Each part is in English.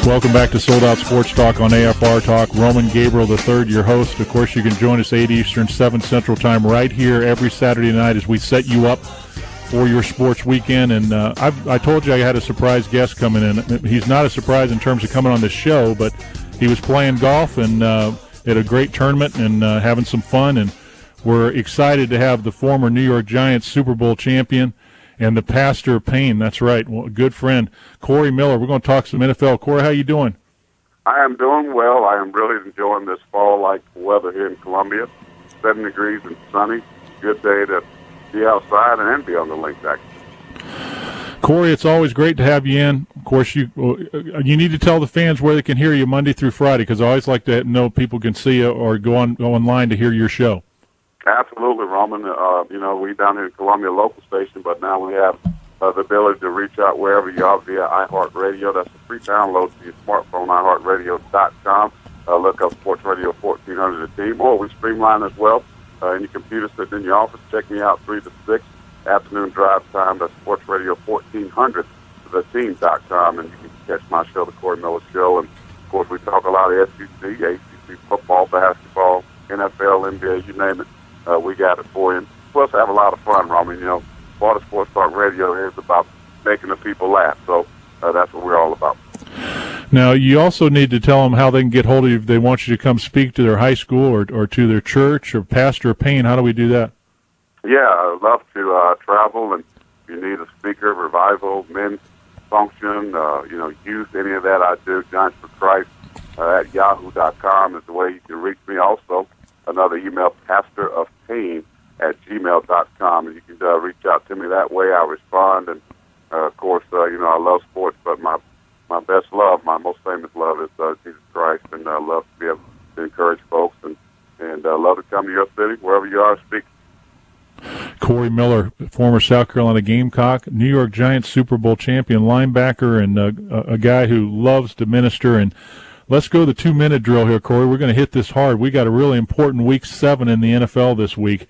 Welcome back to Sold Out Sports Talk on AFR Talk. Roman Gabriel III, your host. Of course, you can join us 8 Eastern, 7 Central Time right here every Saturday night as we set you up for your sports weekend. And I told you I had a surprise guest coming in. He's not a surprise in terms of coming on the show, but he was playing golf and at a great tournament and having some fun. And we're excited to have the former New York Giants Super Bowl champion and the pastor of pain. That's right. Well, a good friend, Cory Miller. We're going to talk some NFL. Cory, how you doing? I am doing well. I am really enjoying this fall-like weather here in Columbia. 7 degrees and sunny. Good day to be outside and be on the link deck. Cory, it's always great to have you in. Of course, you need to tell the fans where they can hear you Monday through Friday, because I always like to know people can see you or go online to hear your show. Absolutely, Roman. We down here in Columbia local station, but now we have the ability to reach out wherever you are via iHeartRadio. That's a free download to your smartphone, iHeartRadio.com. Look up Sports Radio 1400 The Team, or we streamline as well. In your computer sitting in your office, check me out 3 to 6, afternoon drive time. That's Sports Radio 1400 TheTeam.com, and you can catch my show, The Cory Miller Show. And, of course, we talk a lot of SEC, ACC, football, basketball, NFL, NBA, you name it. We got it for you. Plus, have a lot of fun, Roman. Florida Sports Talk Radio is about making the people laugh. So that's what we're all about. Now, you also need to tell them how they can get hold of you if they want you to come speak to their high school or to their church or pastor of pain. How do we do that? Yeah, I'd love to travel, and if you need a speaker, revival, men's function, youth, any of that, I do. Giants for Christ at yahoo.com is the way you can reach me. Also, another email, pastorofpain@gmail.com, and you can reach out to me that way. I respond, and of course, I love sports, but my best love, my most famous love is Jesus Christ, and I love to be able to encourage folks, and love to come to your city, wherever you are, speak. Cory Miller, former South Carolina Gamecock, New York Giants Super Bowl champion, linebacker, and a guy who loves to minister. And let's go the 2-minute drill here, Cory. We're going to hit this hard. We got a really important Week 7 in the NFL this week.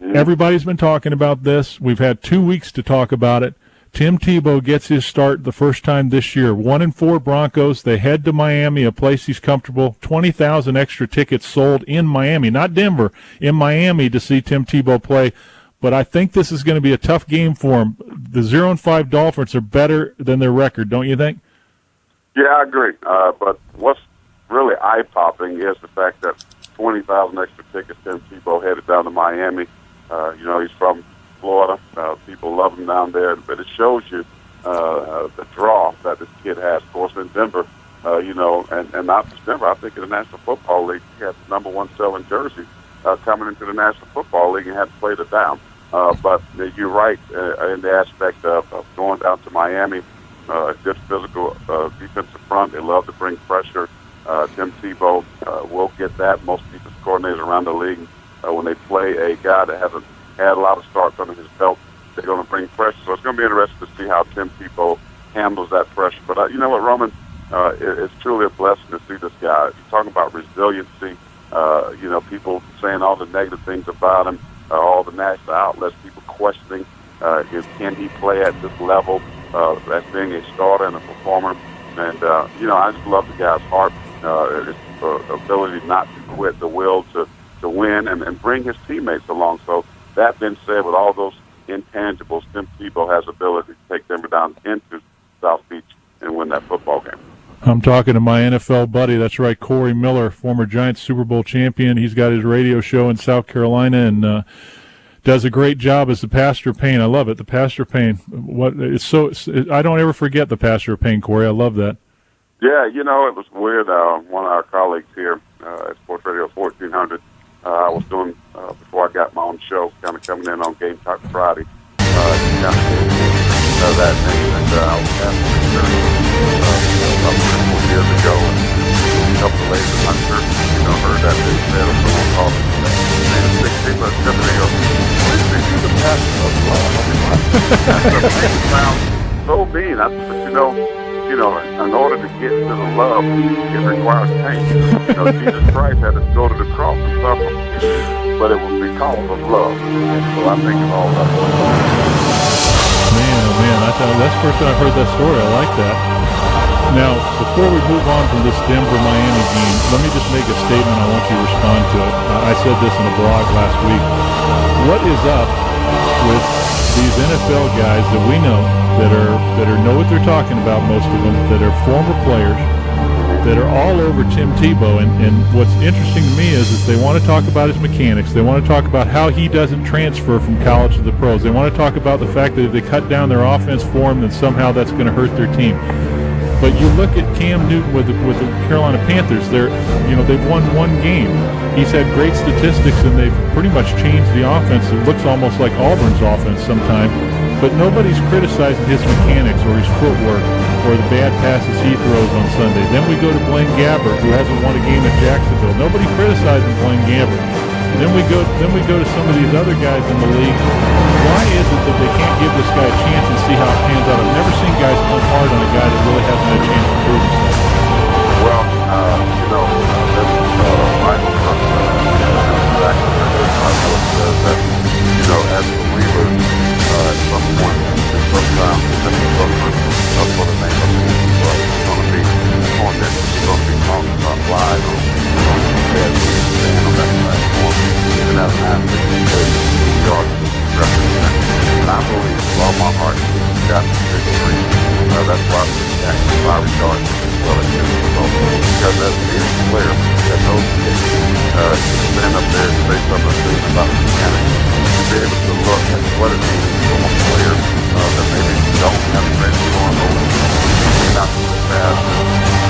Mm-hmm. Everybody's been talking about this. We've had 2 weeks to talk about it. Tim Tebow gets his start the first time this year. 1-4 Broncos. They head to Miami, a place he's comfortable. 20,000 extra tickets sold in Miami, not Denver, in Miami to see Tim Tebow play. But I think this is going to be a tough game for him. The 0-5 Dolphins are better than their record, don't you think? Yeah, I agree. But what's really eye-popping is the fact that 20,000 extra tickets, Tim Tebow headed down to Miami. He's from Florida. People love him down there. But it shows you the draw that this kid has. Of course, in Denver, and not just Denver, I think in the National Football League, he had the number 1 selling jersey coming into the National Football League and had to play it down. But you're right in the aspect of going down to Miami. A good physical defensive front. They love to bring pressure. Tim Tebow will get that. Most defensive coordinators around the league, when they play a guy that hasn't had a lot of starts under his belt, they're going to bring pressure. So it's going to be interesting to see how Tim Tebow handles that pressure. But you know what, Roman? It's truly a blessing to see this guy. You're talking about resiliency. People saying all the negative things about him, all the national outlets, people questioning can he play at this level as being a starter and a performer. And, I just love the guy's heart, his ability not to quit, the will to win and bring his teammates along. So that being said, with all those intangibles, Tim Tebow has the ability to take Denver down into South Beach and win that football game. I'm talking to my NFL buddy. That's right, Cory Miller, former Giants Super Bowl champion. He's got his radio show in South Carolina and does a great job as the pastor of pain. I love it, the pastor of pain. I don't ever forget the pastor of pain, Cory. I love that. Yeah, it was weird. One of our colleagues here at Sports Radio 1400, I was doing, before I got my own show, kind of coming in on Gamecock Friday. That name, and I was asking about 3 years ago, and a couple of ladies, I'm sure heard that they said, or someone called it, and 16, but somebody goes, please be the pastor of love. That sounds so mean. But in order to get to the love, it requires pain. Jesus Christ had to go to the cross and suffer, but it was because of love. So I think it's all that. Man, that's the first time I've heard that story. I like that. Now, before we move on from this Denver-Miami game, let me just make a statement. I want you to respond to it. I said this in a blog last week. What is up with these NFL guys that we know that know what they're talking about, most of them, that are former players, that are all over Tim Tebow, and what's interesting to me is they want to talk about his mechanics. They want to talk about how he doesn't transfer from college to the pros. They want to talk about the fact that if they cut down their offense for him, then somehow that's going to hurt their team. But you look at Cam Newton with the Carolina Panthers. They've won one game. He's had great statistics, and they've pretty much changed the offense. It looks almost like Auburn's offense sometimes. But nobody's criticizing his mechanics or his footwork or the bad passes he throws on Sunday. Then we go to Blaine Gabbert, who hasn't won a game at Jacksonville. Nobody criticizing Blaine Gabbert. Then we go to some of these other guys in the league. Why is it that they can't give this guy a chance and see how it pans out? I've never seen guys come hard on a guy that really hasn't had a chance to prove himself. Well, Michael from as believers, at some point, sometimes that's what the name of the team is going to be haunted. It's going to be talked about live on that platform. Even as an athlete, we are represent. And I believe with all my heart we've got the victory. That's why I regard it as well as because as any player that knows the game, to stand up there and say some of the things about the mechanics, to be able to look at what it means from a player that maybe don't have training going over, may not look fast,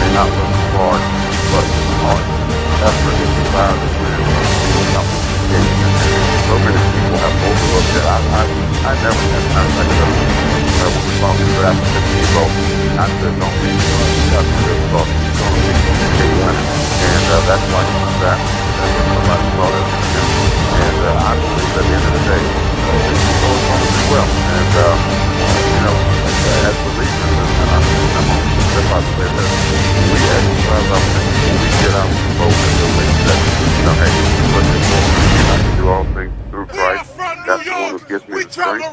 may not look smart, but hard effort and desire to win. So many people have overlooked it. I never had time to when we talked to that Tebow, I said, don't be that's really thought he was going to be winning. And that's why he was that. Somebody saw that. And I believe at the end of the day, Tebow is going to do well. And, as believers, and I'm about to say that we exercise our things when we get out and vote and believe that, hey, look at this. I can do all things through Christ. That's the one who gives me the strength.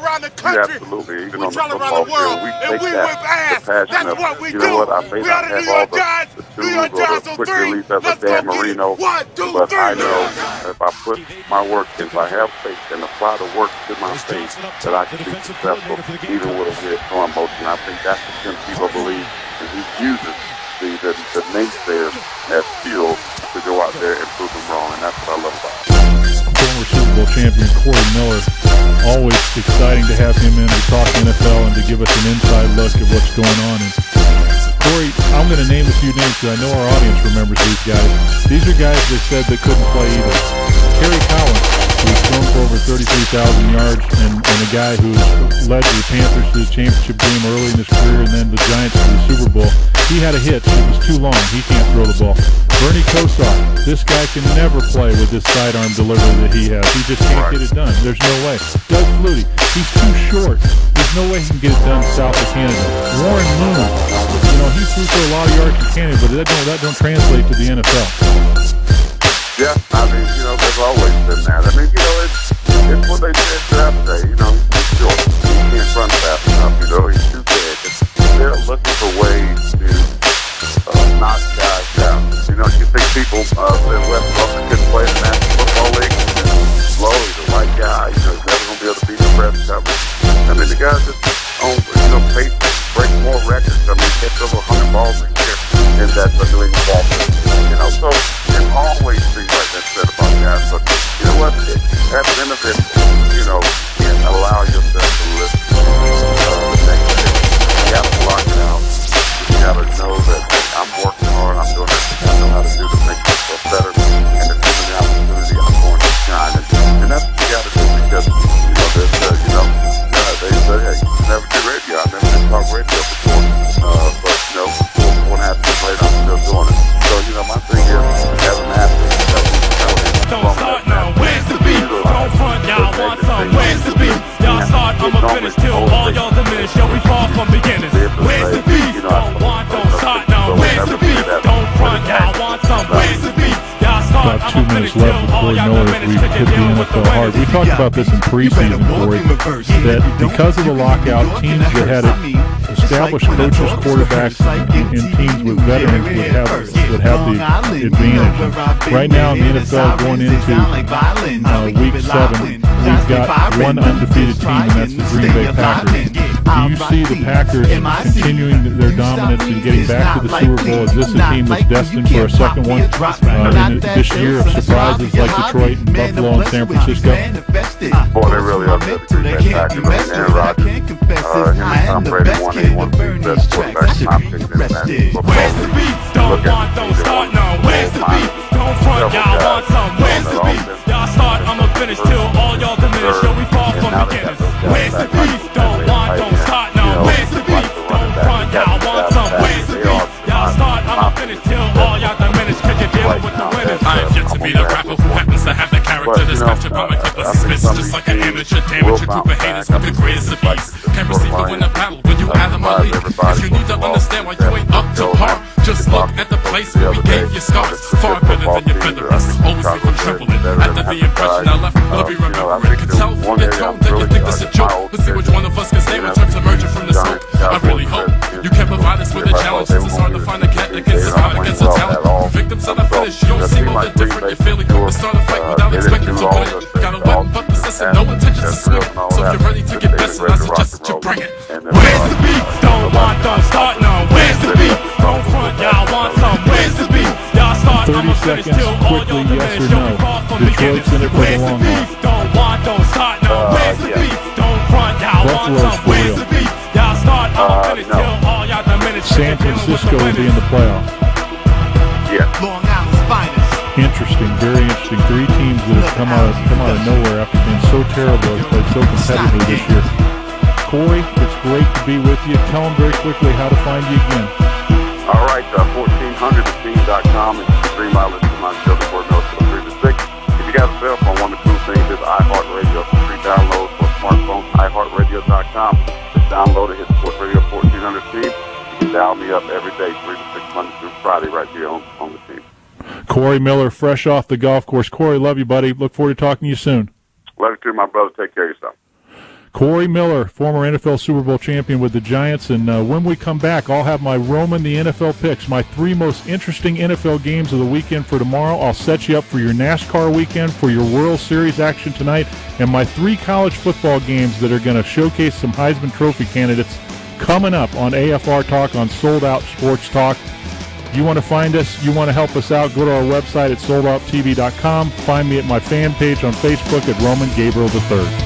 Absolutely, even on the football field, we take the passion of, I may not have all the tools or the quick release as a Dan Marino, but I know if I put my work in, if I have faith and apply the work to my faith, that I can be successful even with a weird arm motion. I think that's what Tim Tebow believes, and he uses the naysayers as fuel to go out there and prove them wrong, and that's what I love about it. Former Super Bowl champion Cory Miller, always exciting to have him in to talk NFL and to give us an inside look at what's going on. And Cory, I'm going to name a few names because I know our audience remembers these guys. These are guys that said they couldn't play either. Kerry Collins, who's thrown for over 33,000 yards, and a guy who led the Panthers to the championship game early in his career and then the Giants to the Super Bowl. He had a hitch. It was too long. He can't throw the ball. Bernie Kosar, this guy can never play with this sidearm delivery that he has. He just can't get it done. There's no way. Doug Flutie, he's too short. There's no way he can get it done south of Canada. Warren Moon, he threw for a lot of yards in Canada, but that don't translate to the NFL. Yeah, there's always been that. It's what they did yesterday. He's short. He can't run fast enough. He's too big. They're looking for ways to knock guys down. You think people in West Boston couldn't play in the National Football League? Slowly, the white guy, he's never going to be able to beat the press coverage. The guys just pace, break more records. Gets over 100 balls a year in that New England ball system. So there's always things like that said about guys. But you know what? As an individual, can't allow yourself to listen to the negativity. You have to lock it out. You got to know that I'm working hard. I'm doing everything I know how to do to make myself better. And if given the opportunity, I'm going to shine. And that's what you got to do because, they say, hey, you never did radio. I never did talk radio before. But, 4.5 years later, I'm still doing it. So, my thing is, as an athlete, don't start now. Where's the beat? Don't front, y'all want some. Where's the beat? Y'all start, I'ma finish till all y'all diminish. Yo, we far from beginners. Where's the beat? Don't start now. Where's the beat? Don't front, y'all want some. Where's the beat? About 2 minutes left with Cory Miller as we hit the NFL hard. We talked about this in preseason, Cory, that because of the lockout, teams that had it established coaches, quarterbacks, and teams with veterans would have the advantage. Right now in the NFL, going into Week 7, we've got one undefeated team, and that's the Green Bay Packers. Do you see the Packers continuing their dominance and getting back to the Super Bowl? Is this a team that's destined for a second one in this year of surprises like Detroit and Buffalo and San Francisco? Boy, they really upset the Green Bay Packers. I mean, Aaron Rodgers, him and Tom Brady won the best quarterbacks in my opinion in that football. Where's the beef? Don't want, don't start, no. Where's the beef? Don't front, y'all want some. Where's the beef? Y'all start, I'ma finish till all y'all diminish. Yo, we fall from beginners. Where's the beef? Don't want, don't start, no. Where's the beef? Don't front, y'all want some. Where's the beef? Y'all start, I'ma finish till all y'all diminish. Cause you're dealing with the winners. I have yet to be the rapper who happens to have the character that's captured by my clippers. Spits just like an amateur, damage a group of haters with the greatest of beats. Can't receive to win a battle when you out of my league. If you need to understand why you ain't up to par, just look at the place where we gave you scars. Far better than your feathers. Always keep them trembling. After the impression I left, we'll be remembering. Can tell from your tone that you think this a joke. Let's see which one of us can save in terms of emerging from the smoke. I really hope you can provide us with a challenge. It's hard to find a cat that gets us out against a talent. Victims of the finish, you don't seem all that different. You're feeling good to start a fight without expecting to win it. Got a weapon but possessing no intentions to swing it. So if you're ready to get bested, I suggest that you bring it. Where's the beef? Don't want, don't start, no. Where's the beef? Don't front, y'all want some. Where's the beef? Y'all start, 30 seconds, quickly, yes or no. Detroit's in it for the long haul. Don't want, don't start, no. Where's the beef? Don't front, y'all want some. Where's the beef? Y'all start, I'ma finish till all y'all diminish. San Francisco will be in the playoffs. Yeah. Long Island's finest. Interesting, very interesting. 3 teams that have come out of nowhere after being so terrible and played so competitively this year. Cory, it's great to be with you. Tell them very quickly how to find you again. All right, 1400theteam.com, and you can stream out listen to my show before it goes to the 3 to 6. If you got a cell phone, one of the cool things is iHeartRadio. Free download for smartphone, iHeartRadio.com. Just download it, hit Sports Radio 1400 Team. You can dial me up every day, 3 to 6, Monday through Friday, right here on the team. Cory Miller, fresh off the golf course. Cory, love you, buddy. Look forward to talking to you soon. Love you too, my brother. Take care of yourself. Cory Miller, former NFL Super Bowl champion with the Giants. And when we come back, I'll have my Roman the NFL picks, my 3 most interesting NFL games of the weekend for tomorrow. I'll set you up for your NASCAR weekend, for your World Series action tonight, and my 3 college football games that are going to showcase some Heisman Trophy candidates coming up on AFR Talk on Sold Out Sports Talk. You want to find us, you want to help us out, go to our website at soldouttv.com. Find me at my fan page on Facebook at Roman Gabriel III.